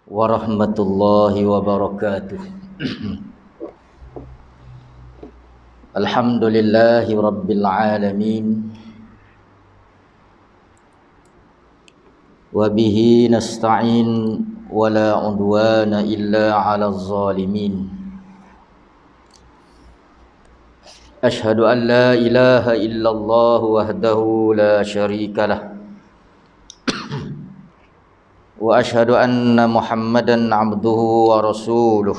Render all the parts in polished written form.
warahmatullahi wabarakatuh. Alhamdulillahi rabbil alamin, wa bihi nasta'in, wa la udwana illa 'alal zalimin. Ashhadu an la ilaha illallah wahdahu la syarika lah, wa ashhadu anna Muhammadan 'abduhu wa rasuluh.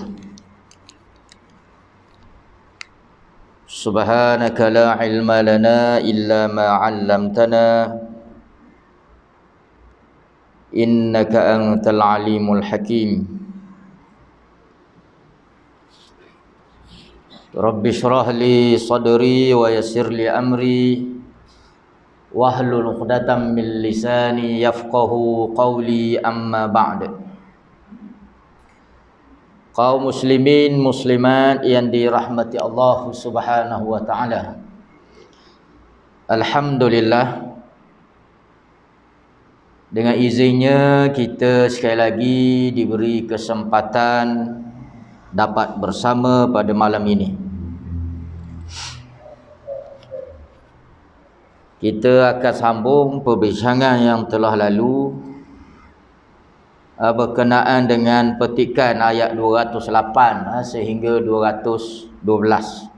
Subhanaka la ilma lana illa ma 'allamtana, innaka antal alimul hakim. Rabbi shrah li sadri wa yassir li amri wahlul 'uqdatam min lisani yafqahu qawli, amma ba'd. Kaum muslimin muslimat yang dirahmati Allah Subhanahu wa taala. Alhamdulillah, dengan izinnya kita sekali lagi diberi kesempatan dapat bersama pada malam ini. Kita akan sambung perbincangan yang telah lalu berkenaan dengan petikan ayat 208 sehingga 212.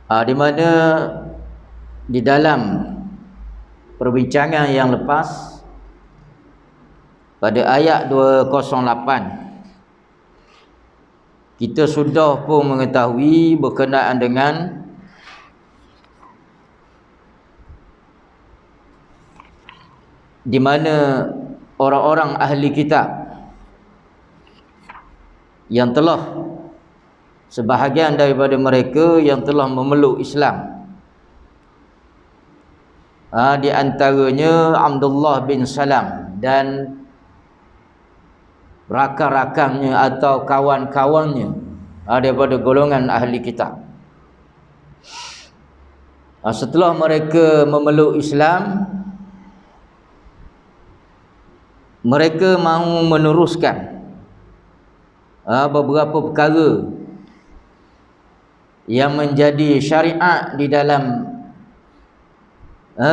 Di mana di dalam perbincangan yang lepas pada ayat 208 kita sudah pun mengetahui berkenaan dengan di mana orang-orang ahli kitab yang telah sebahagian daripada mereka yang telah memeluk Islam, di antaranya Abdullah bin Salam dan rakan-rakannya atau kawan-kawannya daripada golongan ahli kitab. Setelah mereka memeluk Islam, mereka mahu meneruskan beberapa perkara yang menjadi syariat di dalam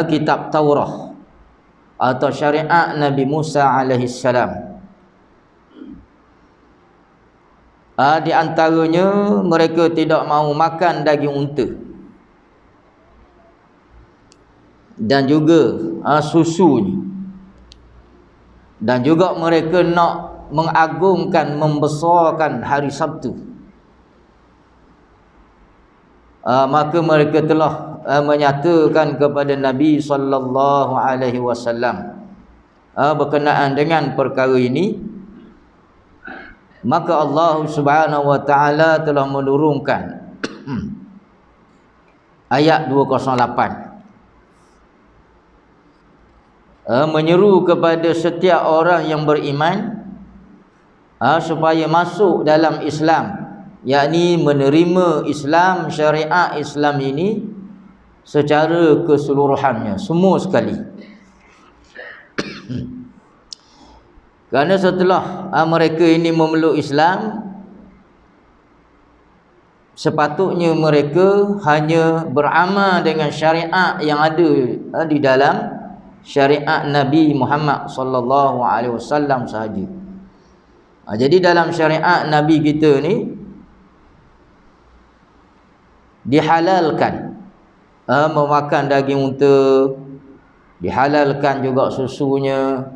kitab Taurah atau syariat Nabi Musa alaihi salam. Di antaranya mereka tidak mahu makan daging unta dan juga susunya, dan juga mereka nak mengagungkan, membesarkan hari Sabtu. Maka mereka telah menyatakan kepada Nabi sallallahu alaihi wasallam berkenaan dengan perkara ini. Maka Allah Subhanahu wa taala telah menurunkan ayat 208 menyeru kepada setiap orang yang beriman supaya masuk dalam Islam, yakni menerima Islam, syariat Islam ini secara keseluruhannya, semua sekali. Kerana setelah mereka ini memeluk Islam, sepatutnya mereka hanya beramal dengan syariat yang ada di dalam syariat Nabi Muhammad sallallahu alaihi wasallam sahaja. Jadi dalam syariat Nabi kita ni dihalalkan memakan daging unta, dihalalkan juga susunya,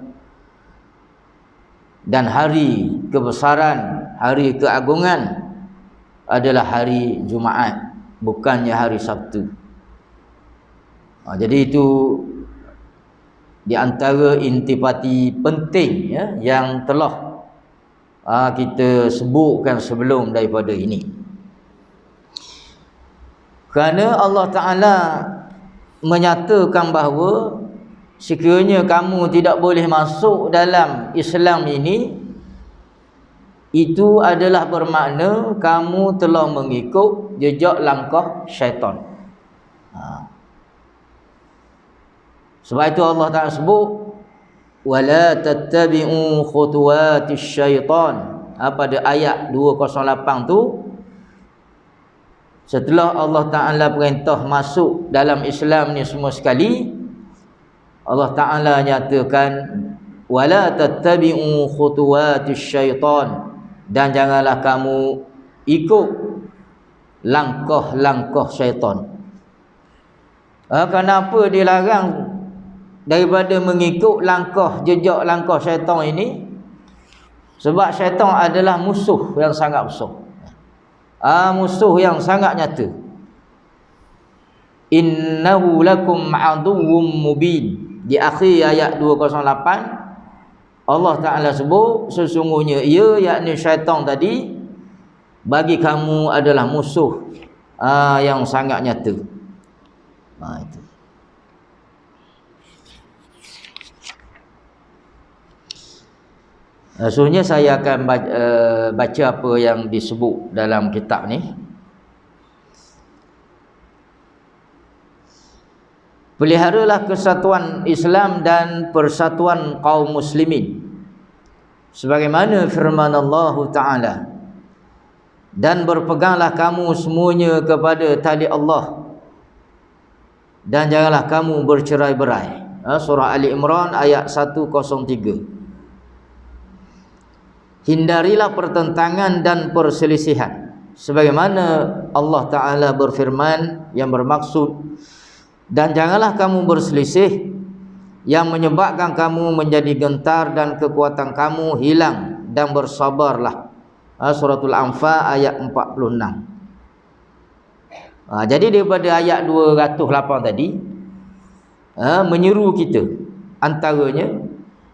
dan hari kebesaran, hari keagungan adalah hari Jumaat, bukannya hari Sabtu. Jadi itu di antara intipati penting yang telah kita sebutkan sebelum daripada ini. Kerana Allah Ta'ala menyatakan bahawa sekiranya kamu tidak boleh masuk dalam Islam ini, itu adalah bermakna kamu telah mengikut jejak langkah syaitan. Sebab itu Allah Ta'ala sebut wala tattabi'u khutuwatis syaitan. Pada ayat 208 tu, setelah Allah Ta'ala perintah masuk dalam Islam ni semua sekali, Allah Ta'ala nyatakan wala tattabi'u khutuwatis syaitan, dan janganlah kamu ikut langkah-langkah syaitan. Kenapa dilarang daripada mengikut jejak langkah syaitan ini? Sebab syaitan adalah musuh yang sangat besar, musuh yang sangat nyata. Innahu lakum aduwwum mubin. Di akhir ayat 208 Allah Ta'ala sebut sesungguhnya ia, yakni syaitan tadi, bagi kamu adalah musuh yang sangat nyata. Itu. Sebenarnya saya akan baca apa yang disebut dalam kitab ni. Peliharalah kesatuan Islam dan persatuan kaum muslimin, sebagaimana firman Allah Ta'ala, dan berpeganglah kamu semuanya kepada tali Allah, dan janganlah kamu bercerai-berai. Surah Ali Imran ayat 103. Hindarilah pertentangan dan perselisihan, sebagaimana Allah Ta'ala berfirman yang bermaksud, dan janganlah kamu berselisih yang menyebabkan kamu menjadi gentar dan kekuatan kamu hilang, dan bersabarlah. Suratul Anfal ayat 46. Jadi daripada ayat 208 tadi menyeru kita, antaranya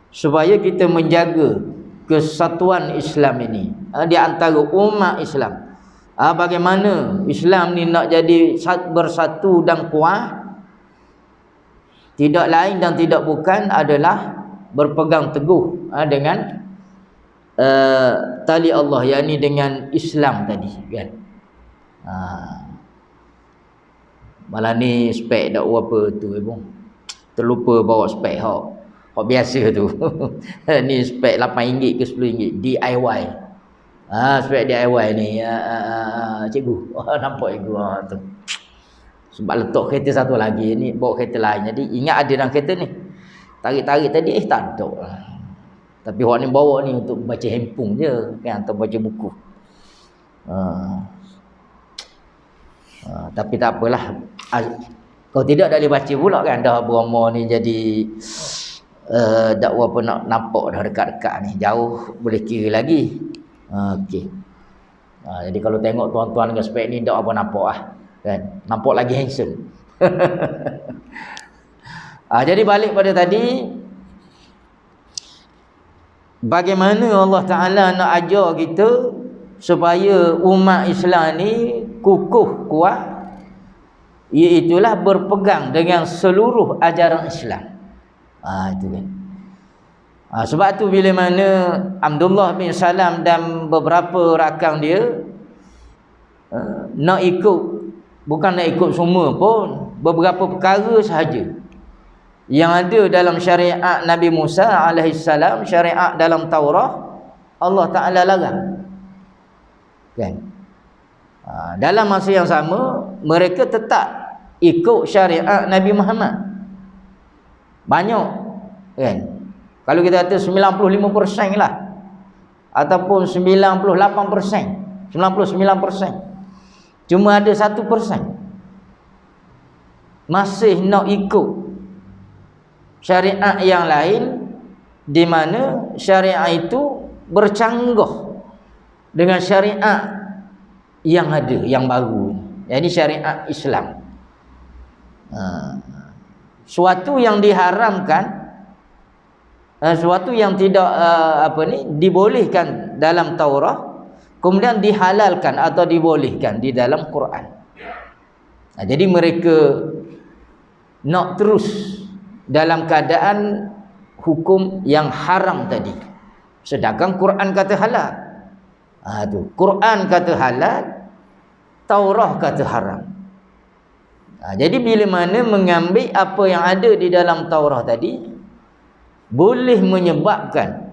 supaya kita menjaga kesatuan Islam ini di antara umat Islam. Bagaimana Islam ni nak jadi bersatu dan kuat? Tidak lain dan tidak bukan adalah berpegang teguh dengan tali Allah, yakni dengan Islam tadi, kan. Malah ni spek dak apa tu, bang. Terlupa bawa spek hak biasa tu. Ni spek RM8 ke RM10 DIY. Spek DIY ni cikgu. Nampak cikgu tu. Sebab letak kereta satu lagi ni, bawa kereta lain. Jadi ingat ada dalam kereta ni. Tarik-tarik tadi tak ada. Tapi orang ni bawa ni untuk baca handphone je, kan, atau baca buku. Tapi tak apalah. Kalau tidak dah boleh baca pula, kan. Dah berumur ni jadi tak apa nak nampak dah dekat-dekat ni. Jauh boleh kira lagi. Okey. Jadi kalau tengok tuan-tuan dengan spek ni tak apa nampak lah, kan. Nampak lagi handsome. Jadi balik pada tadi, bagaimana Allah Ta'ala nak ajar kita supaya umat Islam ni kukuh kuat, iaitulah berpegang dengan seluruh ajaran Islam. Itu kan. Sebab tu bila mana Abdullah bin Salam dan beberapa rakan dia nak ikut, bukan nak ikut semua pun, beberapa perkara sahaja yang ada dalam syariat Nabi Musa alaihissalam, syariat dalam Taurat, Allah Ta'ala larang, kan. Dalam masa yang sama mereka tetap ikut syariat Nabi Muhammad. Banyak, kan. Kalau kita kata 95% lah, ataupun 98%, 99%, cuma ada 1% masih nak ikut syariat yang lain, di mana syariat itu bercanggah dengan syariat yang ada, yang baru, yakni syariat Islam. Suatu yang diharamkan, suatu yang tidak dibolehkan dalam Taurat, kemudian dihalalkan atau dibolehkan di dalam Quran. Jadi mereka nak terus dalam keadaan hukum yang haram tadi, sedangkan Quran kata halal. Tu Quran kata halal, Taurat kata haram. Jadi bila mana mengambil apa yang ada di dalam Taurah tadi boleh menyebabkan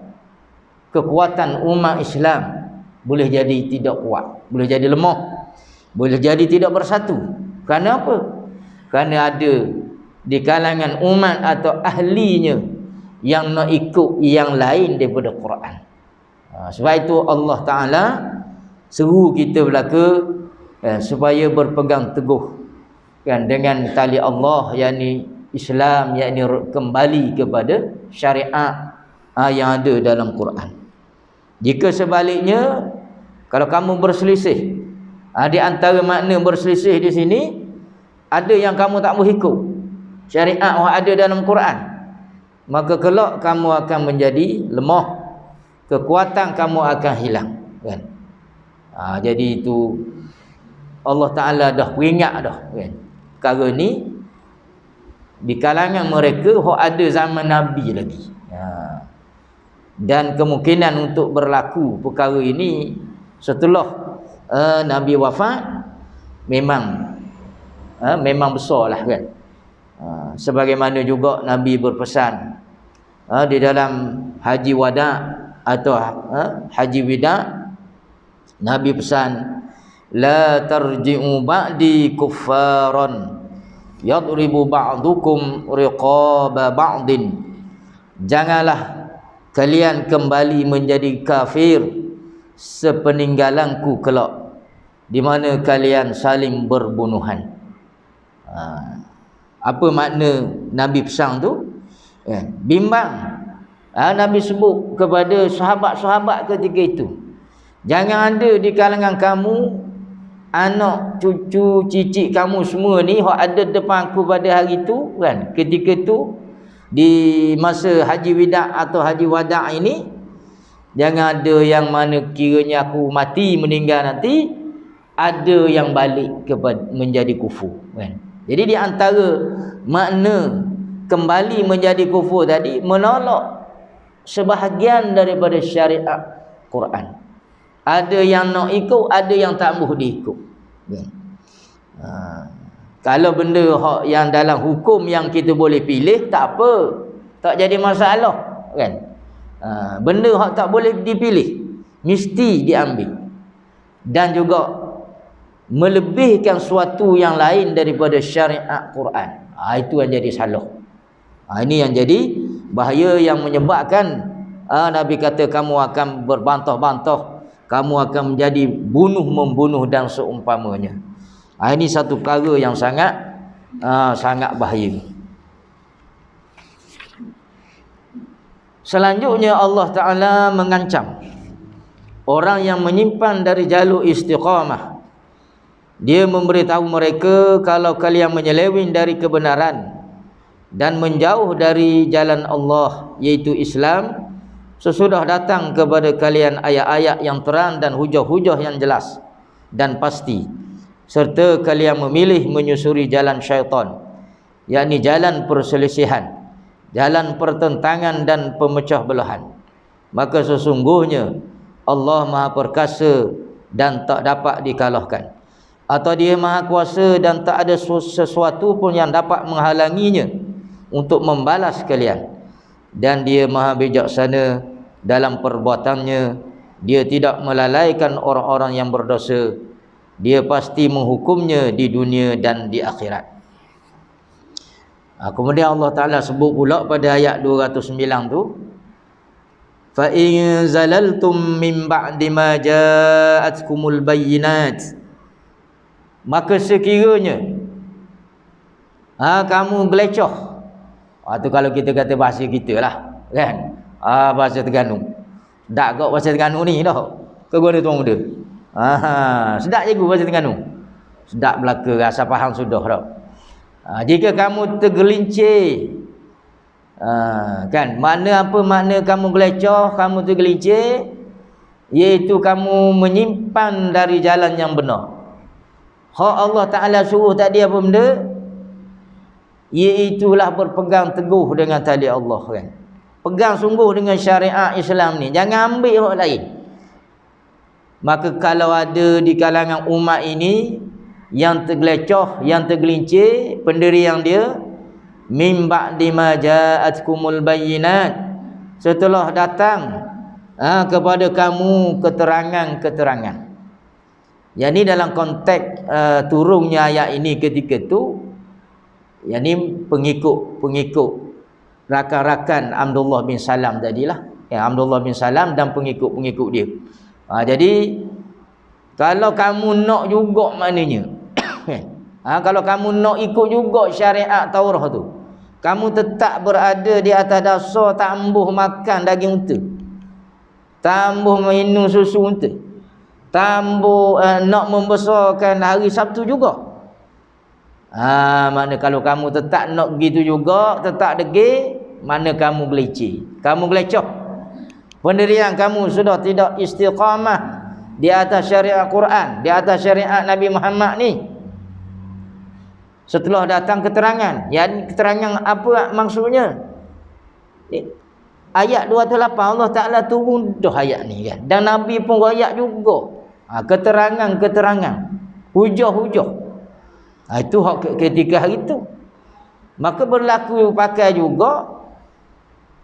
kekuatan umat Islam boleh jadi tidak kuat, boleh jadi lemah, boleh jadi tidak bersatu. Kerana apa? Kerana ada di kalangan umat atau ahlinya yang nak ikut yang lain daripada Quran. Sebab itu Allah Ta'ala seru kita belaka supaya berpegang teguh kan dengan tali Allah, yakni Islam, yakni kembali kepada syariat yang ada dalam Quran. Jika sebaliknya, kalau kamu berselisih, di antara makna berselisih di sini ada yang kamu tak boleh ikut syariat yang ada dalam Quran, maka kelak kamu akan menjadi lemah, kekuatan kamu akan hilang kan. Jadi itu Allah Ta'ala dah peringat dah kan. Perkara ni di kalangan mereka yang ada zaman Nabi lagi. Dan kemungkinan untuk berlaku perkara ini setelah Nabi wafat memang besar lah kan. Sebagaimana juga Nabi berpesan di dalam haji wada atau haji wida, Nabi pesan, la tarji'u ba'di kuffaran yadribu ba'dukum riqaba ba'din. Janganlah kalian kembali menjadi kafir sepeninggalanku kelak, di mana kalian saling berbunuhan. Apa makna Nabi pesan tu? Bimbang. Nabi sebut kepada sahabat-sahabat ketika itu, jangan ada di kalangan kamu, anak, cucu, cicit kamu semua ni hak ada depan aku pada hari tu kan, ketika tu di masa haji wida atau haji wada ini, jangan ada yang mana kiranya aku mati meninggal nanti ada yang balik kepada menjadi kufur kan. Jadi di antara makna kembali menjadi kufur tadi menolak sebahagian daripada syariat Quran. Ada yang nak ikut, ada yang tak mahu diikut. Kalau benda yang dalam hukum yang kita boleh pilih, tak apa, tak jadi masalah kan. Benda yang tak boleh dipilih mesti diambil, dan juga melebihkan suatu yang lain daripada syariat Quran, itu yang jadi salah. Ini yang jadi bahaya, yang menyebabkan Nabi kata kamu akan berbantah-bantah, kamu akan menjadi bunuh-membunuh dan seumpamanya. Ini satu perkara yang sangat bahaya. Selanjutnya Allah Ta'ala mengancam orang yang menyimpan dari jalur istiqamah. Dia memberitahu mereka, kalau kalian menyeleweng dari kebenaran dan menjauh dari jalan Allah, yaitu Islam, sesudah datang kepada kalian ayat-ayat yang terang dan hujah-hujah yang jelas dan pasti, serta kalian memilih menyusuri jalan syaitan, yakni jalan perselisihan, jalan pertentangan dan pemecah belahan, maka sesungguhnya Allah Maha Perkasa dan tak dapat dikalahkan, atau Dia Maha Kuasa dan tak ada sesuatu pun yang dapat menghalanginya untuk membalas kalian, dan Dia Maha Bijaksana dalam perbuatannya. Dia tidak melalaikan orang-orang yang berdosa. Dia pasti menghukumnya di dunia dan di akhirat. Kemudian Allah Ta'ala sebut pula pada ayat 209 tu, fa in zalaltum min ba'di ma ja'atkumul bayyinat, maka sekiranya kamu gelecoh, tu kalau kita kata bahasa kita lah kan, bahasa Terengganu. Sedap kau bahasa Terengganu ni dah. Kau guna tuan muda. Sedap je bahasa Terengganu. Sedap belaka, rasa faham sudah dah. Jika kamu tergelincir, kan, apa makna kamu gelecoh, kamu tergelincir, iaitu kamu menyimpan dari jalan yang benar. Hak Allah Ta'ala suruh tadi apa benda? Iaitulah berpegang teguh dengan tali Allah kan. Pegang sungguh dengan syariat Islam ni, jangan ambil hak lain. Maka kalau ada di kalangan umat ini yang tergelecoh, yang tergelincir pendirian dia, mim ba'di ma ja'atkumul bayyinat, setelah datang kepada kamu keterangan-keterangan. Yang ni dalam konteks turunnya ayat ini ketika tu, yang ni pengikut rakan-rakan Abdullah bin Salam tadilah, Abdullah bin Salam dan pengikut-pengikut dia. Jadi kalau kamu nak juga maknanya kalau kamu nak ikut juga syariat Taurah tu, kamu tetap berada di atas dasar tambuh makan daging unta, tambuh minum susu unta, tambuh nak membesarkan hari Sabtu juga. Mana kalau kamu tetap nak gitu juga, tetap degil, mana kamu belicin, kamu gelecoh. Pendirian kamu sudah tidak istiqamah di atas syariat Quran, di atas syariat Nabi Muhammad ni. Setelah datang keterangan, yang keterangan apa maksudnya? Ayat 28 Allah Ta'ala turun dah ayat ni kan. Dan Nabi pun ayat juga. Keterangan-keterangan, hujah-hujah. Itu hak ketika hari itu. Maka berlaku pakai juga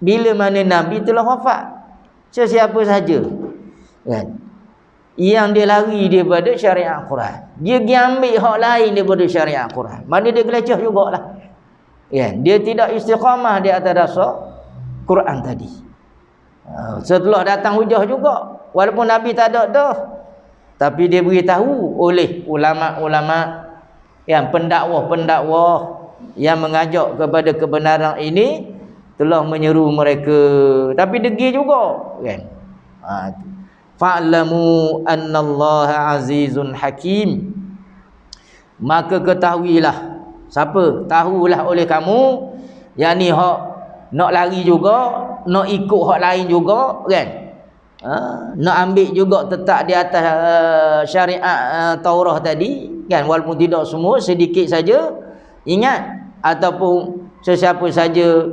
bila mana Nabi telah wafat. Sesiapa saja kan, yang dia lari daripada syariat Quran, dia pergi ambil hak lain daripada syariat Quran, mana dia geleceh jugalah. Dia tidak istiqamah di atas dasar Quran tadi. Setelah datang hujah juga, walaupun Nabi tak ada dah, tapi dia beritahu oleh ulama-ulama yang pendakwah-pendakwah yang mengajak kepada kebenaran ini, telah menyeru mereka, tapi degil juga kan. Fa'lamu annallaha azizun hakim, maka ketahuilah, siapa? Tahulah oleh kamu, yang ni hak nak lari juga, nak ikut hak lain juga kan, nak ambil juga tetap di atas syariat Taurah tadi kan, walaupun tidak semua, sedikit saja. Ingat, ataupun sesiapa saja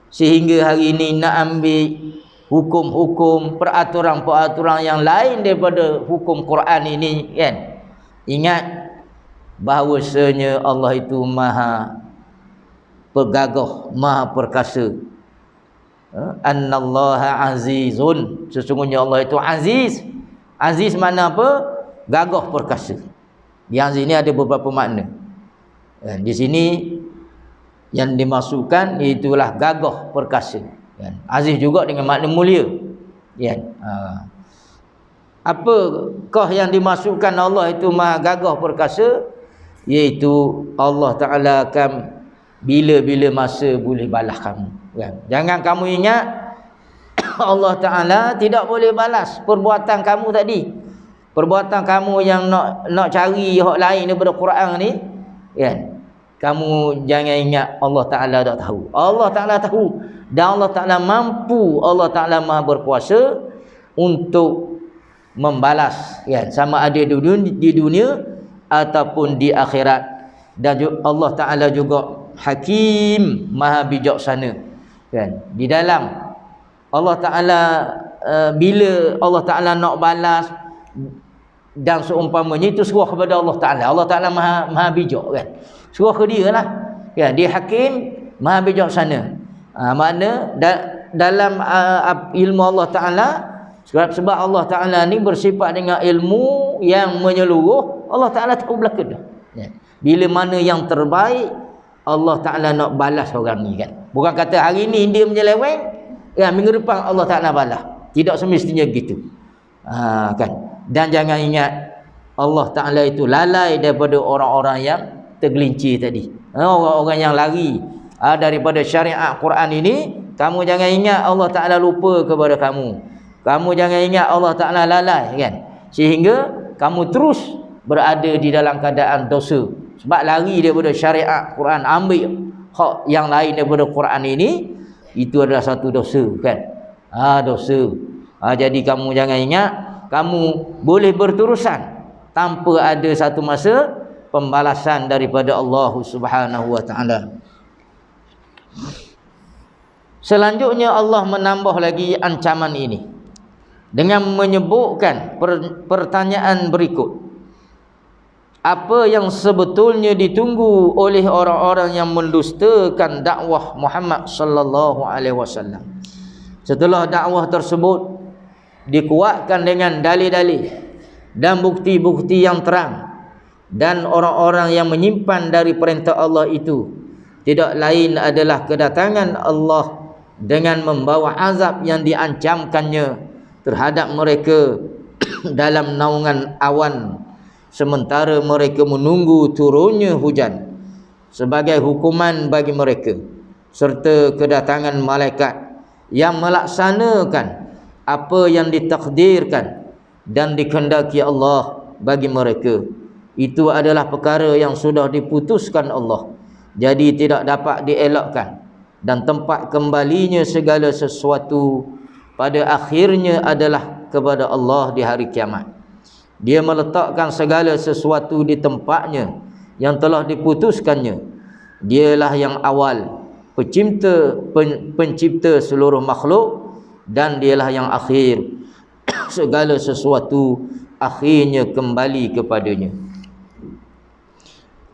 sehingga hari ini nak ambil hukum-hukum, peraturan-peraturan yang lain daripada hukum Quran ini kan, ingat bahawasanya Allah itu maha pergagah, maha perkasa. Annallaha azizun, sesungguhnya Allah itu aziz. Aziz makna apa? Gagah perkasa. Yang sini ada beberapa makna. Di sini yang dimasukkan itulah gagah perkasa. Aziz juga dengan makna mulia. Apakah yang dimasukkan Allah itu maha gagah perkasa? Iaitu Allah Ta'ala akan bila-bila masa boleh balas kamu. Jangan kamu ingat Allah Ta'ala tidak boleh balas perbuatan kamu tadi. Perbuatan kamu yang nak cari hak lain daripada Quran ni kan, kamu jangan ingat Allah Ta'ala tak tahu. Allah Ta'ala tahu, dan Allah Ta'ala mampu, Allah Ta'ala maha berkuasa untuk membalas kan, sama ada di dunia ataupun di akhirat. Dan Allah Ta'ala juga hakim, maha bijaksana kan. Di dalam Allah Ta'ala, bila Allah Ta'ala nak balas dan seumpamanya, itu suruh kepada Allah Ta'ala. Allah Ta'ala maha bijak kan, suruh ke dia lah kan. Dia hakim, maha bijaksana. Makna dalam ilmu Allah Ta'ala, sebab Allah Ta'ala ni bersifat dengan ilmu yang menyeluruh. Allah Ta'ala tahu belaka dah bila mana yang terbaik Allah Ta'ala nak balas orang ni kan. Bukan kata hari ni dia menyeleweng ya, minggu depan Allah Ta'ala balas. Tidak semestinya gitu kan. Dan jangan ingat Allah Ta'ala itu lalai daripada orang-orang yang tergelincir tadi, orang-orang yang lari daripada syariat Quran ini. Kamu jangan ingat Allah Ta'ala lupa kepada kamu. Kamu jangan ingat Allah Ta'ala lalai kan, sehingga kamu terus berada di dalam keadaan dosa sebab lari daripada syariat Quran, ambil hak yang lain daripada Quran ini. Itu adalah satu dosa kan, dosa. Jadi kamu jangan ingat kamu boleh berterusan tanpa ada satu masa pembalasan daripada Allah Subhanahu wa Ta'ala. Selanjutnya Allah menambah lagi ancaman ini dengan menyebutkan pertanyaan berikut. apa yang sebetulnya ditunggu oleh orang-orang yang mendustakan dakwah Muhammad sallallahu alaihi wasallam. Setelah dakwah tersebut dikuatkan dengan dalil-dalil dan bukti-bukti yang terang, dan orang-orang yang menyimpan dari perintah Allah itu tidak lain adalah kedatangan Allah dengan membawa azab yang diancamkannya terhadap mereka dalam naungan awan, sementara mereka menunggu turunnya hujan sebagai hukuman bagi mereka, serta kedatangan malaikat yang melaksanakan apa yang ditakdirkan dan dikehendaki Allah bagi mereka. Itu adalah perkara yang sudah diputuskan Allah, jadi tidak dapat dielakkan, dan tempat kembalinya segala sesuatu pada akhirnya adalah kepada Allah di hari kiamat. Dia meletakkan segala sesuatu di tempatnya yang telah diputuskannya. Dialah yang awal, pencipta seluruh makhluk, dan dialah yang akhir, segala sesuatu akhirnya kembali kepadanya.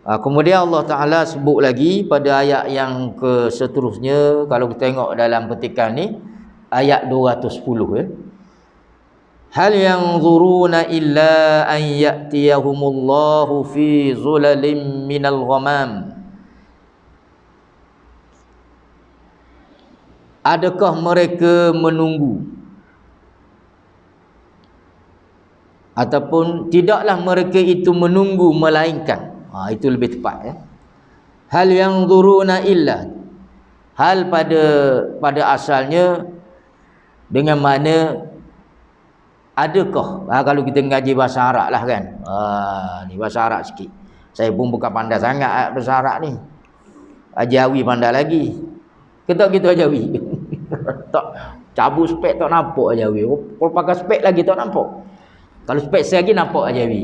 Kemudian Allah Ta'ala sebut lagi pada ayat yang seterusnya. Kalau kita tengok dalam petikan ni, ayat 210 hal yanzuruna illa an ya'tiyahumullahu fi zulalim minal ghamam. Adakah mereka menunggu, ataupun tidaklah mereka itu menunggu melainkan, itu lebih tepat hal yanzuruna illa, hal pada asalnya dengan mana adakah. Kalau kita ngaji bahasa Arab lah kan, ni bahasa Arab sikit, saya pun bukan pandai sangat bahasa Arab ni. Ajawi pandai lagi, ketok gitu Ajawi. Tak cabut spek tak nampak Ajawi. Kalau pakai spek lagi tak nampak. Kalau spek saya lagi nampak Ajawi.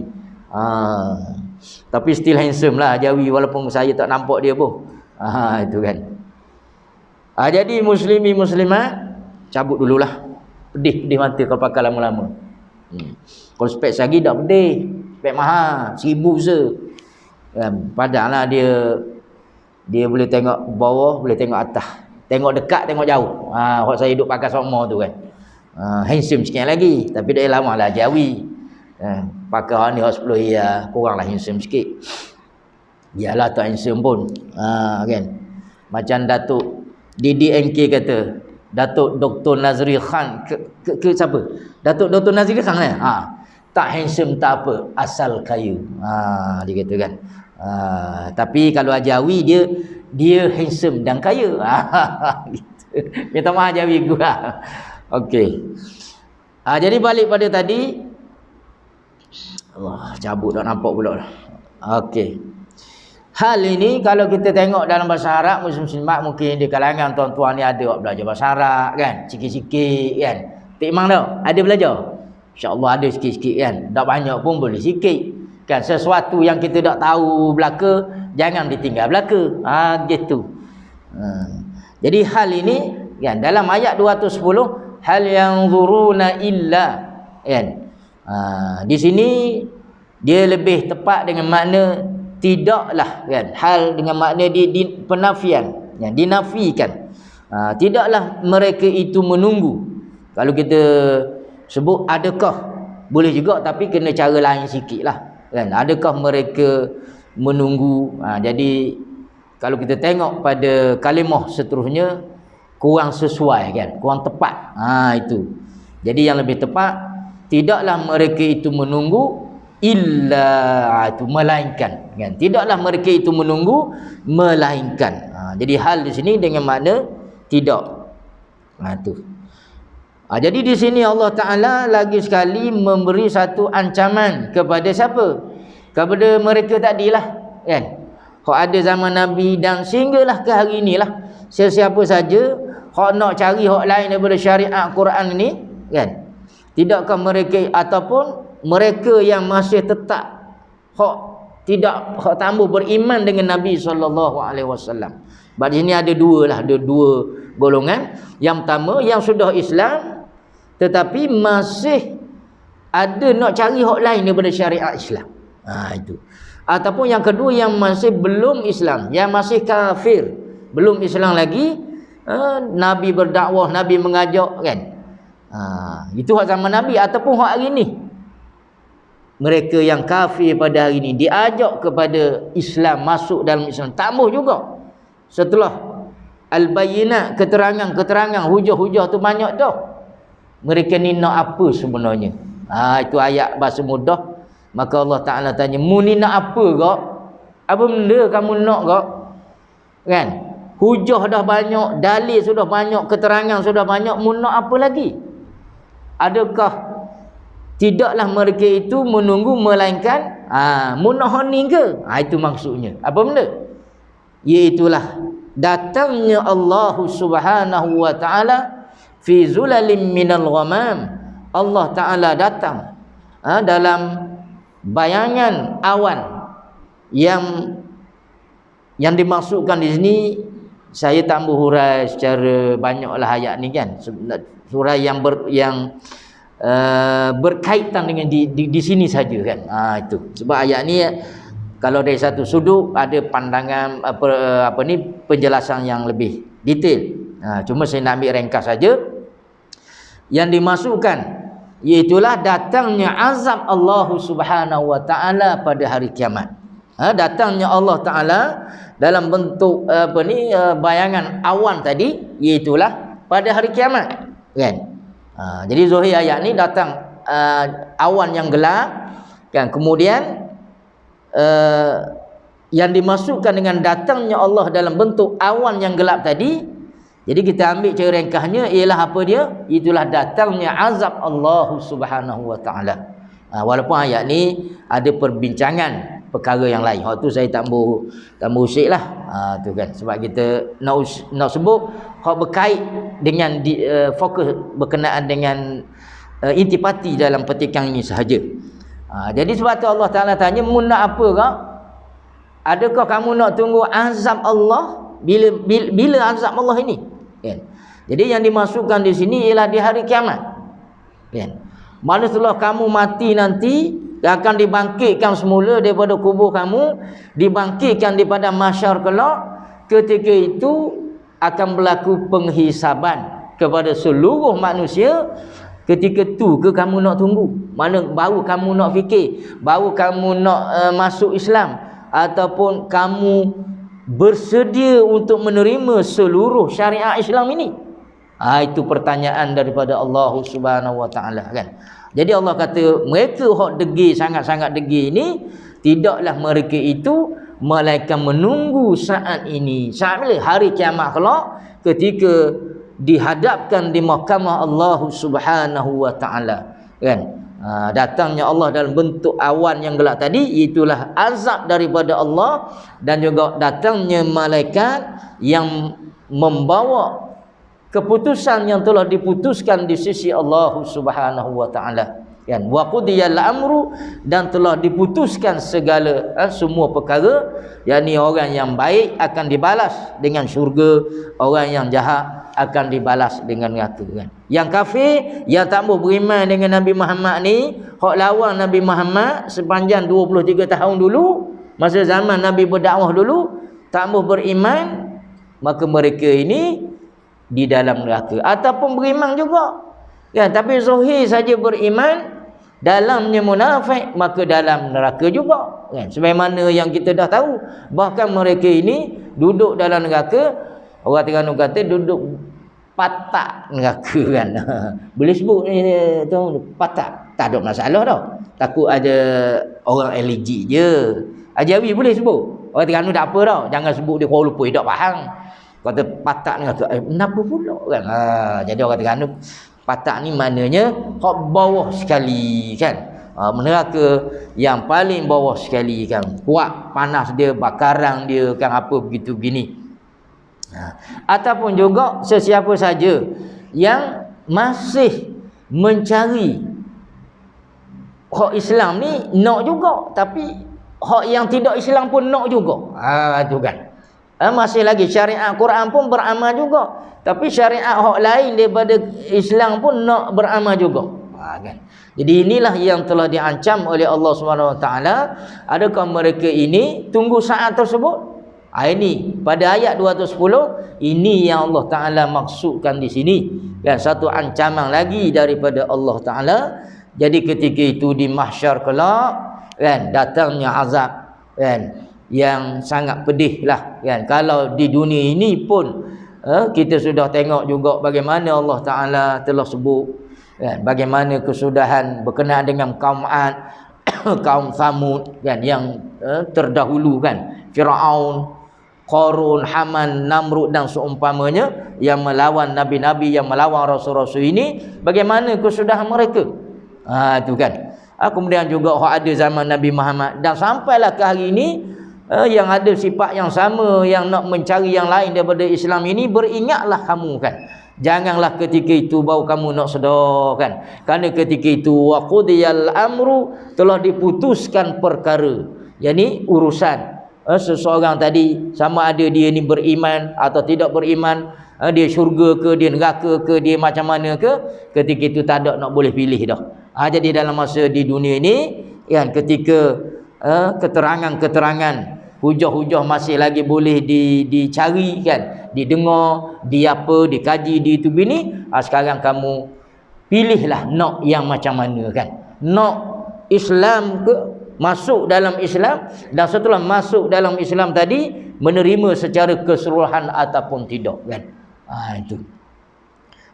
Tapi still handsome lah Ajawi, walaupun saya tak nampak dia pun. Itu kan. Jadi muslimi muslimat, cabut dululah. Pedih mata kalau pakai lama-lama. Kalau spek saya lagi tak pedih. Spek mahal, 1000 je. Padahal dia boleh tengok bawah, boleh tengok atas. Tengok dekat, tengok jauh. Kalau saya duduk pakai sokmo tu kan. Handsome sikit lagi. Tapi dah lama lah Ajawi. Pakai orang ni 10 ya, kuranglah handsome sikit. Biarlah tak handsome pun. Kan. Macam Datuk Didi NK kata, Datuk Dr. Nazri Khan ke siapa? Datuk Dr. Nazri Khan kan? Tak handsome tak apa, asal kaya. Dia kata kan. Tapi kalau Ajawi dia handsome dan kaya. Gitu. Minta maaf Ajawi gua. Okey. Jadi balik pada tadi. Allah, cabut tak nampak pula. Okey. Hal ini kalau kita tengok dalam bahasa Arab, muslimat mungkin di kalangan tuan-tuan ni ada belajar bahasa Arab kan, sikit-sikit kan. Tak memang dah ada belajar. Insya-Allah ada sikit-sikit kan. Tak banyak pun boleh sikit. Kan sesuatu yang kita tak tahu belaka, jangan ditinggal belaka. Gitu. Jadi hal ini kan dalam ayat 210, hal yanzuruna illa kan. Di sini dia lebih tepat dengan makna tidaklah kan, hal dengan makna di penafian, yang dinafikan. Tidaklah mereka itu menunggu. Kalau kita sebut adakah boleh juga, tapi kena cara lain sikitlah kan. Adakah mereka menunggu? Jadi kalau kita tengok pada kalimah seterusnya kurang sesuai kan, kurang tepat. Itu. Jadi yang lebih tepat, tidaklah mereka itu menunggu illa, itu melainkan kan. Tidaklah mereka itu menunggu melainkan. Jadi hal di sini dengan makna tidak. Itu. Jadi di sini Allah Taala lagi sekali memberi satu ancaman kepada siapa? Kepada mereka tadilah kan. Hak ada zaman Nabi dan sehinggalah ke hari inilah, sesiapa saja hak nak cari hak lain daripada syariat Quran ini kan. Tidakkah mereka ataupun mereka yang masih tetap hak tambah beriman dengan Nabi SAW. Sebab di sini ada dua golongan. Yang pertama yang sudah Islam tetapi masih ada nak cari hak lain daripada syariat Islam. Itu. Ataupun yang kedua yang masih belum Islam, yang masih kafir, belum Islam lagi, Nabi berdakwah, Nabi mengajak kan. Itu hak zaman Nabi ataupun hak hari ni. Mereka yang kafir pada hari ini diajak kepada Islam, masuk dalam Islam, tambah juga. Setelah al-bayyinat, keterangan-keterangan, hujah-hujah tu banyak dah. Mereka ni nak apa sebenarnya? Itu ayat bahasa mudah. Maka Allah Ta'ala tanya, mu ni nak apa kak? Apa benda kamu nak kak? Kan? Hujah dah banyak, dalil sudah banyak, keterangan sudah banyak, mu nak apa lagi? Adakah tidaklah mereka itu menunggu melainkan mu nak ni ke? Itu maksudnya. Apa benda? Iaitulah datangnya Allah Subhanahu wa Ta'ala fi zulalim minal ghamam. Allah Ta'ala datang dalam bayangan awan yang dimaksudkan di sini. Saya tambah hurai secara banyaklah ayat ni kan, surah yang berkaitan dengan di sini saja kan. Itu sebab ayat ni kalau dari satu sudut ada pandangan apa ni penjelasan yang lebih detail. Cuma saya nak ambil ringkas saja. Yang dimasukkan iaitulah datangnya azab Allah Subhanahu wa Ta'ala pada hari kiamat. Datangnya Allah Ta'ala dalam bentuk bayangan awan tadi, iaitulah pada hari kiamat kan. Jadi zahir ayat ni datang awan yang gelap kan. Kemudian yang dimasukkan dengan datangnya Allah dalam bentuk awan yang gelap tadi, jadi kita ambil cara ringkasnya ialah apa dia? Itulah datangnya azab Allah Subhanahu wa Ta'ala. Walaupun ayat ni ada perbincangan perkara yang lain. Hak tu saya tak usik lah. Tu kan. Sebab kita nak sebut hak berkait dengan fokus berkenaan dengan intipati dalam petikan ini sahaja. Jadi sebab tu Allah Ta'ala tanya, mu nak apa kak? Adakah kamu nak tunggu azab Allah? Bila azab Allah ini? Kan? Jadi yang dimasukkan di sini ialah di hari kiamat. Kan? Mana setelah kamu mati nanti akan dibangkitkan semula daripada kubur kamu, dibangkitkan daripada mahsyar kelak. Ketika itu akan berlaku penghisaban kepada seluruh manusia. Ketika tu ke kamu nak tunggu? Mana baru kamu nak fikir, baru kamu nak masuk Islam, ataupun kamu bersedia untuk menerima seluruh syariat Islam ini? Itu pertanyaan daripada Allah Subhanahu wa Ta'ala kan. Jadi Allah kata mereka hak degil, sangat-sangat degil ini, tidaklah mereka itu melainkan menunggu saat ini. Saat bila? Hari kiamat kelak, ketika dihadapkan di mahkamah Allah Subhanahu wa Ta'ala kan. Datangnya Allah dalam bentuk awan yang gelap tadi, itulah azab daripada Allah, dan juga datangnya malaikat yang membawa keputusan yang telah diputuskan di sisi Allah Subhanahu wa Ta'ala kan. Wa qudiyal amru, dan telah diputuskan segala semua perkara, yakni orang yang baik akan dibalas dengan syurga, orang yang jahat akan dibalas dengan neraka kan. Yang kafir, yang tak mau beriman dengan Nabi Muhammad ni, hak lawan Nabi Muhammad sepanjang 23 tahun dulu, masa zaman Nabi berdakwah dulu, tak mau beriman, maka mereka ini di dalam neraka. Ataupun beriman juga kan, tapi zahir saja beriman, dalamnya munafik, maka dalam neraka juga kan. Sebagaimana yang kita dah tahu, bahkan mereka ini duduk dalam neraka. Orang Terengganu kata duduk patak neraka kan. Boleh sebut ni tu patak, tak ada masalah dah. Takut ada orang alergi je. Ajawi boleh sebut. Orang Terengganu tak apa dah. Jangan sebut dia Kuala Lumpur tak faham. Kata patak neraka, kenapa pula kan. Jadi orang Terengganu, patak ni maknanya hak bawah sekali kan. Neraka yang paling bawah sekali kan. Kuat panas dia, bakaran dia kan, apa begitu begini. Ataupun juga sesiapa saja yang masih mencari hak Islam ni, nak juga, tapi hak yang tidak Islam pun nak juga. Itu kan. Masih lagi syariat Quran pun beramal juga, tapi syariat hak lain daripada Islam pun nak beramal juga. Kan. Jadi inilah yang telah diancam oleh Allah Subhanahu Wa Taala. Adakah mereka ini tunggu saat tersebut? Ini pada ayat 210, ini yang Allah Taala maksudkan di sini. Satu ancaman lagi daripada Allah Taala. Jadi ketika itu di mahsyar kelak, datangnya azab, yang sangat pedih lah. Kalau di dunia ini pun kita sudah tengok juga bagaimana Allah Taala telah sebut bagaimana kesudahan berkenaan dengan kaum Ad, kaum Samud yang terdahulu Firaun, Qarun, Haman, Namrud dan seumpamanya yang melawan nabi-nabi, yang melawan rasul-rasul ini, bagaimana kesudahan mereka. Itu kan. Kemudian juga ada zaman Nabi Muhammad dan sampailah ke hari ini yang ada sifat yang sama, yang nak mencari yang lain daripada Islam ini, beringatlah kamu Janganlah ketika itu baru kamu nak sedar Kerana ketika itu waqudiyal amru, telah diputuskan perkara, yakni urusan seseorang tadi, sama ada dia ni beriman atau tidak beriman, dia syurga ke, dia neraka ke, dia macam mana ke, ketika itu tak ada nak boleh pilih dah. Jadi dalam masa di dunia ini ketika keterangan-keterangan, hujah-hujah masih lagi boleh dicari didengar, dikaji, ditubini. Sekarang kamu pilihlah nak yang macam mana nak Islam ke, masuk dalam Islam, dan setelah masuk dalam Islam tadi menerima secara keseluruhan ataupun tidak itu.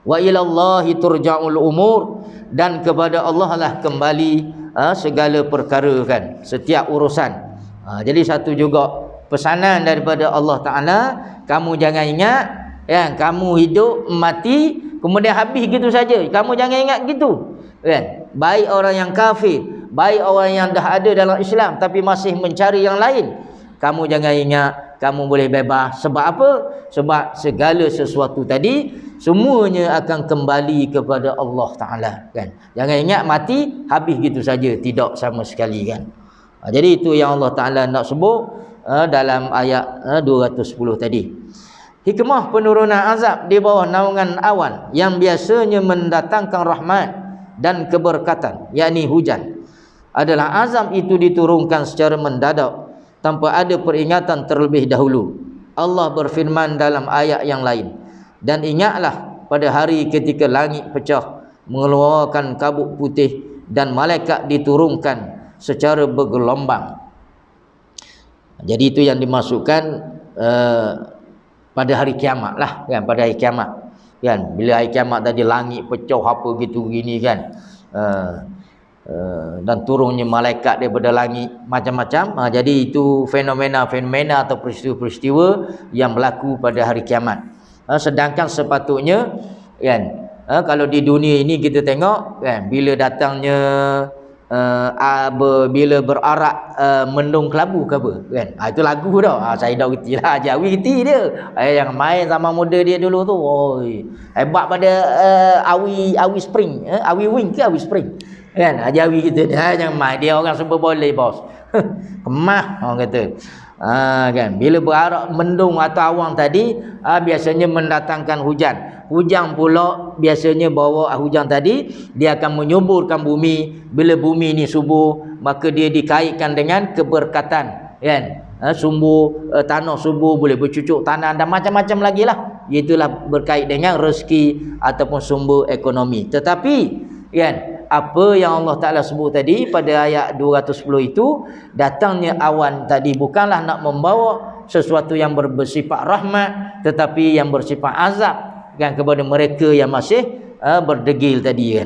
Wa ilallahi turja'ul umur, dan kepada Allah lah kembali segala perkara setiap urusan. Jadi satu juga pesanan daripada Allah Ta'ala, kamu jangan ingat kamu hidup mati kemudian habis gitu saja. Kamu jangan ingat gitu baik orang yang kafir, baik orang yang dah ada dalam Islam tapi masih mencari yang lain, kamu jangan ingat kamu boleh bebas. Sebab apa? Sebab segala sesuatu tadi semuanya akan kembali kepada Allah Ta'ala Jangan ingat mati habis gitu saja, tidak sama sekali Jadi itu yang Allah Ta'ala nak sebut dalam ayat 210 tadi. Hikmah penurunan azab di bawah naungan awan yang biasanya mendatangkan rahmat dan keberkatan, yakni hujan, adalah azab itu diturunkan secara mendadak tanpa ada peringatan terlebih dahulu. Allah berfirman dalam ayat yang lain, dan ingatlah pada hari ketika langit pecah, mengeluarkan kabut putih, dan malaikat diturunkan secara bergelombang. Jadi itu yang dimasukkan pada hari kiamat lah pada hari kiamat bila hari kiamat tadi langit pecah apa gitu gini dan turunnya malaikat daripada langit macam-macam. Jadi itu fenomena-fenomena atau peristiwa-peristiwa yang berlaku pada hari kiamat. Sedangkan sepatutnya kalau di dunia ini kita tengok bila datangnya bila berarak mendung kelabu ke apa itu lagu dah. Saya dah reti lah, Jawi reti dia. Yang main sama muda dia dulu tu, hebat pada awi spring, awi wing ke awi spring Jawi kita jangan main, dia orang super boleh bos. Kemah orang kata bila berarak mendung atau awan tadi biasanya mendatangkan hujan. Hujan pula biasanya bawa hujan tadi, dia akan menyuburkan bumi. Bila bumi ini subur, maka dia dikaitkan dengan keberkatan sumber tanah subur, boleh bercucuk tanah dan macam-macam lagi lah. Itulah berkait dengan rezeki ataupun sumber ekonomi. Tetapi apa yang Allah Ta'ala sebut tadi pada ayat 210 itu, datangnya awan tadi bukanlah nak membawa sesuatu yang bersifat rahmat, tetapi yang bersifat azab kepada mereka yang masih berdegil tadi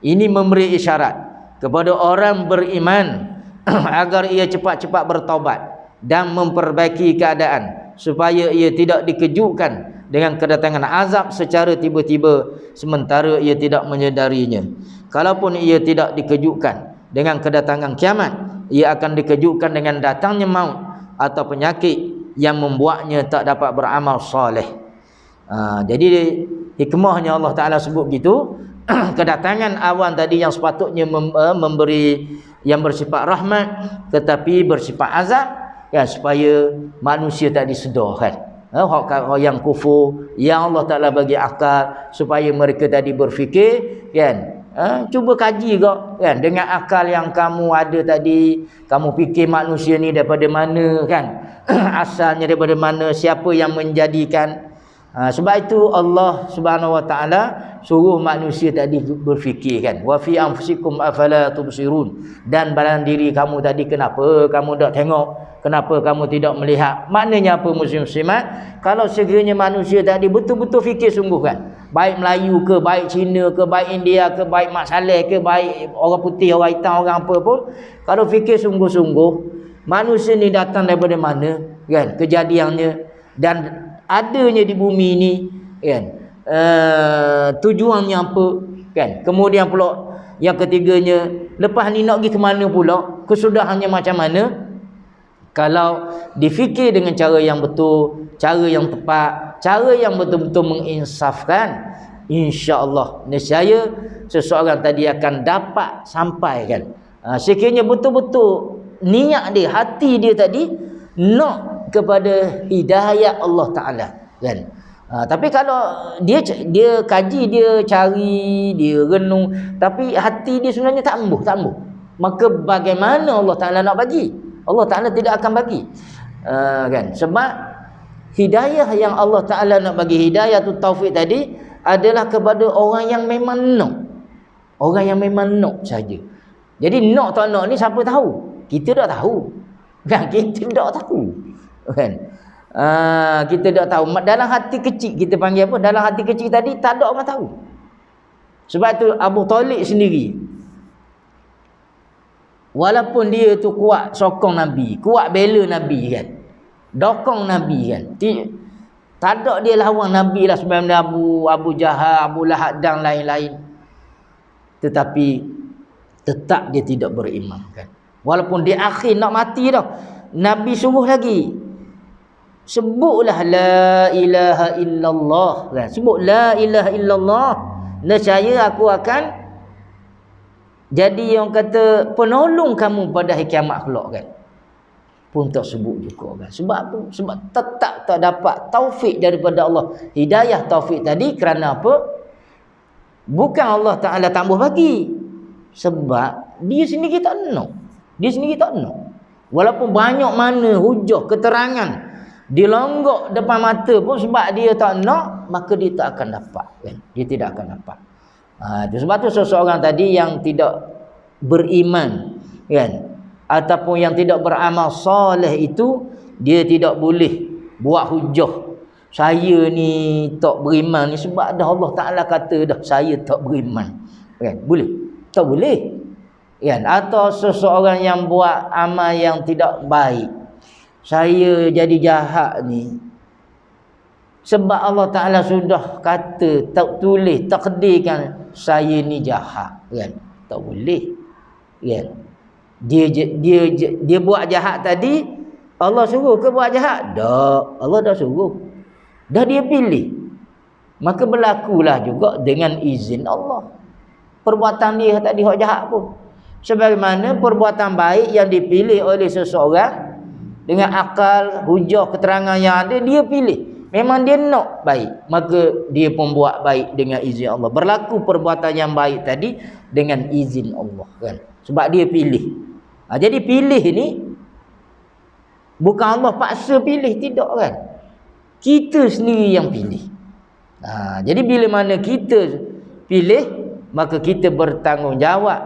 Ini memberi isyarat kepada orang beriman agar ia cepat-cepat bertaubat dan memperbaiki keadaan, supaya ia tidak dikejutkan dengan kedatangan azab secara tiba-tiba sementara ia tidak menyedarinya. Kalaupun ia tidak dikejutkan dengan kedatangan kiamat, ia akan dikejutkan dengan datangnya maut atau penyakit yang membuatnya tak dapat beramal soleh. Jadi hikmahnya Allah Ta'ala sebut gitu. Kedatangan awan tadi yang sepatutnya memberi yang bersifat rahmat tetapi bersifat azab supaya manusia tak disedar orang yang kufur, yang Allah Ta'ala bagi akal supaya mereka tadi berfikir Cuba kaji kau kan, dengan akal yang kamu ada tadi, kamu fikir manusia ni daripada mana kan, asalnya daripada mana, siapa yang menjadikan. Sebab itu Allah Subhanahu Wa Taala suruh manusia tadi berfikir kan, wa fi anfusikum afala tubsirun, dan dalam diri kamu tadi kenapa kamu tak tengok, kenapa kamu tidak melihat. Maknanya apa muslim-muslimat, kalau sekiranya manusia tadi betul-betul fikir sungguh kan, baik Melayu ke, baik Cina ke, baik India ke, baik Mak Saleh ke, baik orang putih, orang hitam, orang apa pun, kalau fikir sungguh-sungguh manusia ni datang daripada mana kan, kejadiannya dan adanya di bumi ni kan, tujuannya apa kan. Kemudian pula yang ketiganya, lepas ni nak pergi ke mana pula, kesudahannya macam mana. Kalau difikir dengan cara yang betul, cara yang tepat, cara yang betul-betul menginsafkan, insya-Allah nescaya seseorang tadi akan dapat sampai kan. Sekiranya betul-betul niat dia, hati dia tadi nak kepada hidayah Allah Taala kan. Tapi kalau dia kaji, dia cari, dia renung, tapi hati dia sebenarnya tak embuh, maka bagaimana Allah Taala nak bagi? Allah Taala tidak akan bagi. Kan? Sebab hidayah yang Allah Taala nak bagi, hidayah tu taufik tadi adalah kepada orang yang memang nak. Orang yang memang nak saja. Jadi nak tak nak ni siapa tahu? Kita tak tahu. Kan, kita tak tahu. Kan? Kita tak tahu. Dalam hati kecil kita panggil apa? Dalam hati kecil tadi tak ada orang tahu. Sebab tu Abu Talib sendiri, walaupun dia tu kuat sokong Nabi, kuat bela Nabi kan, dokong Nabi kan, tak ada dia lawan Nabi lah sebenarnya, Abu Jahal, Abu Lahab dan lain-lain, tetapi tetap dia tidak beriman kan. Walaupun dia akhir nak mati dah, Nabi suruh lagi, sebutlah la ilaha illallah kan, sebut la ilaha illallah, nescaya aku akan jadi yang kata penolong kamu pada hari kiamat kelak kan. Pun tak sebut juga kan. Sebab apa? Sebab tetap tak dapat taufik daripada Allah. Hidayah taufik tadi kerana apa? Bukan Allah Ta'ala tambah bagi, sebab dia sendiri tak nak. Dia sendiri tak nak. Walaupun banyak mana hujah, keterangan dilonggok depan mata pun, sebab dia tak nak, maka dia tak akan dapat kan? Dia tidak akan dapat. Sebab tu seseorang tadi yang tidak beriman kan, ataupun yang tidak beramal soleh itu, dia tidak boleh buat hujah, saya ni tak beriman ni sebab dah Allah Ta'ala kata dah saya tak beriman kan. Boleh? Tak boleh kan. Atau seseorang yang buat amal yang tidak baik, saya jadi jahat ni sebab Allah Ta'ala sudah kata, tak tulis, takdirkan saya ni jahat kan. Tak boleh kan. Dia buat jahat tadi, Allah suruh ke buat jahat? Tak, Allah dah suruh, dah dia pilih. Maka berlakulah juga dengan izin Allah perbuatan dia tadi hak jahat pun, sebagaimana perbuatan baik yang dipilih oleh seseorang dengan akal, hujah, keterangan yang ada, dia pilih. Memang dia nak baik, maka dia pun buat baik dengan izin Allah. Berlaku perbuatan yang baik tadi dengan izin Allah kan. Sebab dia pilih. Jadi pilih ni bukan Allah paksa pilih, tidak kan. Kita sendiri yang pilih. Jadi bila mana kita pilih, maka kita bertanggungjawab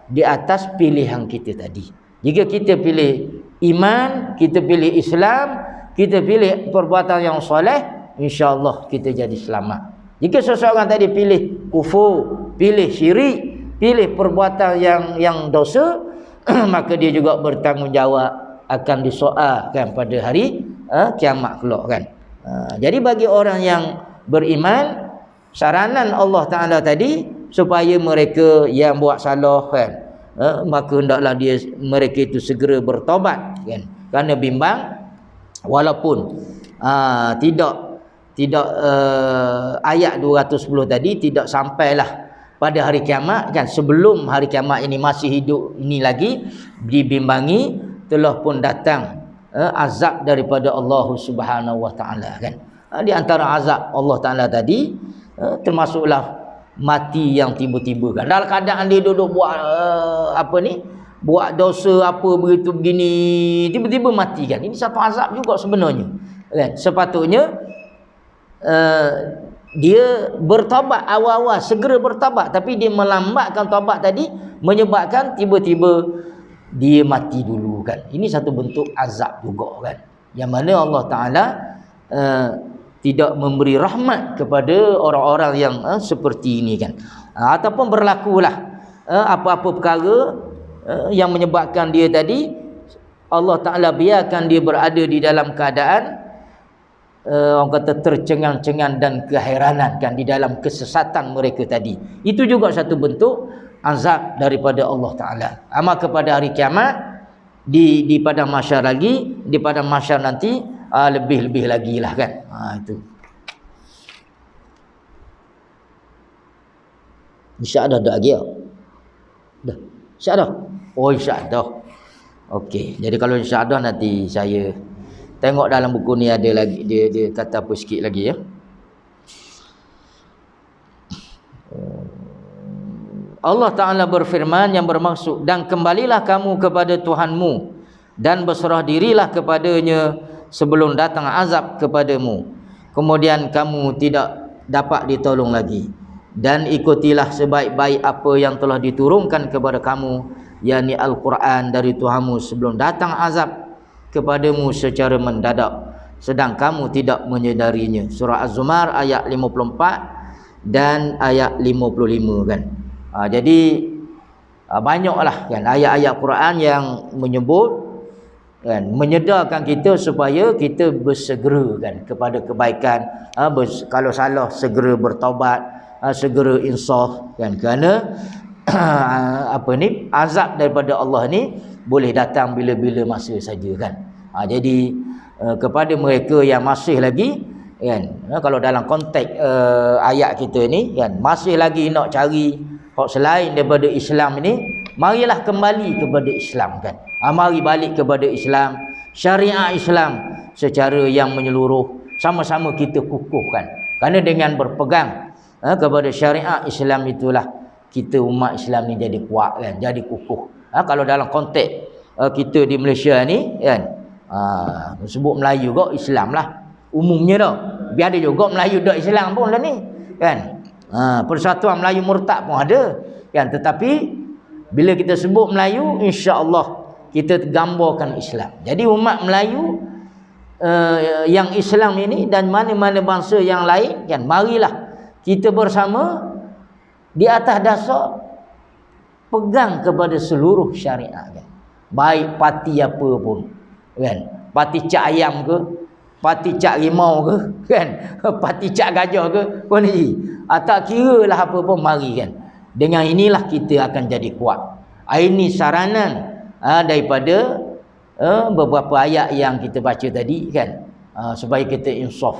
di atas pilihan kita tadi. Jika kita pilih iman, kita pilih Islam, kita pilih perbuatan yang soleh, insya-Allah kita jadi selamat. Jika seseorang tadi pilih kufur, pilih syirik, pilih perbuatan yang dosa, maka dia juga bertanggungjawab akan disoalkan pada hari kiamat kelak kan. Jadi bagi orang yang beriman, saranan Allah Ta'ala tadi supaya mereka yang buat salah kan, maka hendaklah mereka itu segera bertobat kan. Kerana bimbang, walaupun tidak ayat 210 tadi tidak sampailah pada hari kiamat kan. Sebelum hari kiamat ini masih hidup ini lagi dibimbangi, telah pun datang azab daripada Allah Subhanahu Wa Taala kan. Di antara azab Allah Taala tadi termasuklah mati yang tiba-tiba kan. Dalam keadaan dia duduk buat buat dosa apa begitu begini, tiba-tiba mati kan. Ini satu azab juga sebenarnya. Kan? Sepatutnya dia bertaubat awal-awal, segera bertaubat, tapi dia melambatkan taubat tadi menyebabkan tiba-tiba dia mati dulu kan. Ini satu bentuk azab juga kan. Yang mana Allah Taala tidak memberi rahmat kepada orang-orang yang seperti ini kan. Ataupun berlakulah apa-apa perkara yang menyebabkan dia tadi, Allah Ta'ala biarkan dia berada di dalam keadaan orang kata tercengang-cengang dan keheranan kan, di dalam kesesatan mereka tadi. Itu juga satu bentuk azab daripada Allah Ta'ala. Amal kepada hari kiamat, di padang mahsyar lagi, di padang mahsyar nanti lebih-lebih lagi lah kan. Itu insya-Allah dah lagi. Dah. Insya-Allah. Oh insya-Allah. Okey, jadi kalau insya-Allah nanti saya tengok dalam buku ni ada lagi, dia kata apa sikit lagi ya. Allah Ta'ala berfirman yang bermaksud, dan kembalilah kamu kepada Tuhanmu dan berserah dirilah kepadanya sebelum datang azab kepadamu, kemudian kamu tidak dapat ditolong lagi, dan ikutilah sebaik-baik apa yang telah diturunkan kepada kamu, yakni Al-Quran dari Tuhanmu sebelum datang azab kepadamu secara mendadak sedang kamu tidak menyedarinya. Surah Az-Zumar ayat 54 dan ayat 55 kan. Jadi banyaklah kan ayat-ayat Quran yang menyebut kan, menyedarkan kita supaya kita bersegera kan kepada kebaikan. Kalau salah segera bertaubat, segera insaf kan, kerana azab daripada Allah ni boleh datang bila-bila masa saja kan. Jadi kepada mereka yang masih lagi kan, kalau dalam konteks ayat kita ni kan, masih lagi nak cari hak selain daripada Islam ini, marilah kembali kepada Islam kan. Mari balik kepada Islam, syariat Islam secara yang menyeluruh, sama-sama kita kukuhkan. Kerana dengan berpegang kepada syariat Islam itulah kita umat Islam ni jadi kuat kan, jadi kukuh. Kalau dalam konteks kita di Malaysia ni kan, sebut Melayu kok Islam lah umumnya dah. Biar ada juga Melayu dak Islam pun lah ni kan. Persatuan Melayu Murtad pun ada kan, tetapi bila kita sebut Melayu, insya-Allah kita gambarkan Islam. Jadi umat Melayu yang Islam ini dan mana-mana bangsa yang lain kan, marilah kita bersama di atas dasar pegang kepada seluruh syariat kan. Baik parti apa pun kan, parti cak ayam ke, parti cak rimau ke kan, parti cak gajah ke pun ni, tak kira lah apa pun, mari kan. Dengan inilah kita akan jadi kuat. Ini saranan daripada beberapa ayat yang kita baca tadi kan, supaya kita insaf.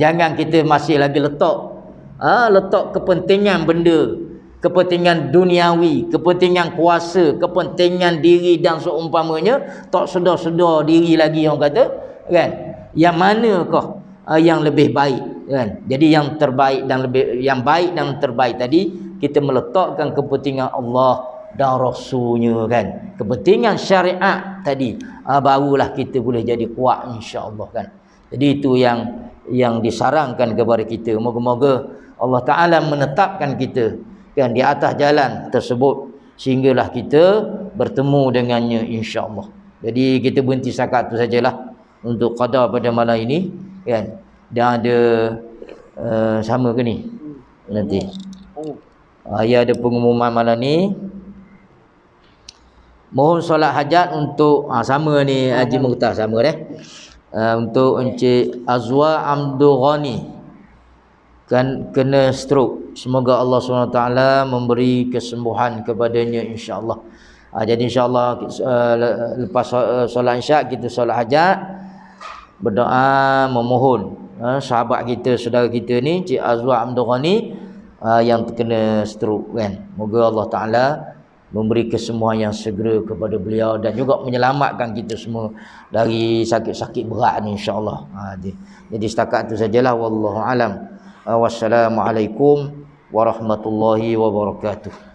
Jangan kita masih lagi letak kepentingan benda, kepentingan duniawi, kepentingan kuasa, kepentingan diri dan seumpamanya, tak sedar-sedar diri lagi orang kata kan, yang manakah yang lebih baik kan. Jadi yang terbaik dan yang baik dan terbaik tadi kita meletakkan kepentingan Allah dan Rasulnya kan, kepentingan syariat tadi, barulah kita boleh jadi kuat insya-Allah kan. Jadi itu yang disarankan kepada kita. Moga-moga Allah Ta'ala menetapkan kita kan di atas jalan tersebut sehinggalah kita bertemu dengannya insya-Allah. Jadi kita berhenti setakat tu sajalah untuk qada pada malam ini kan. Dan ada sama ke ni nanti ya ada pengumuman malam ni. Mohon solat hajat untuk sama ni Haji Mukhtar sama untuk Encik Azwa Abdul Ghani kan kena stroke. Semoga Allah SWT memberi kesembuhan kepadanya insya-Allah. Jadi insya-Allah lepas solat isyak kita solat hajat, berdoa memohon sahabat kita, saudara kita ni Cik Azwa Abdul Ghani yang terkena stroke kan. Moga Allah Ta'ala memberi kesembuhan yang segera kepada beliau dan juga menyelamatkan kita semua dari sakit-sakit berat ni insya-Allah. Jadi setakat itu sajalah, wallahu alam. Wassalamualaikum warahmatullahi wabarakatuh.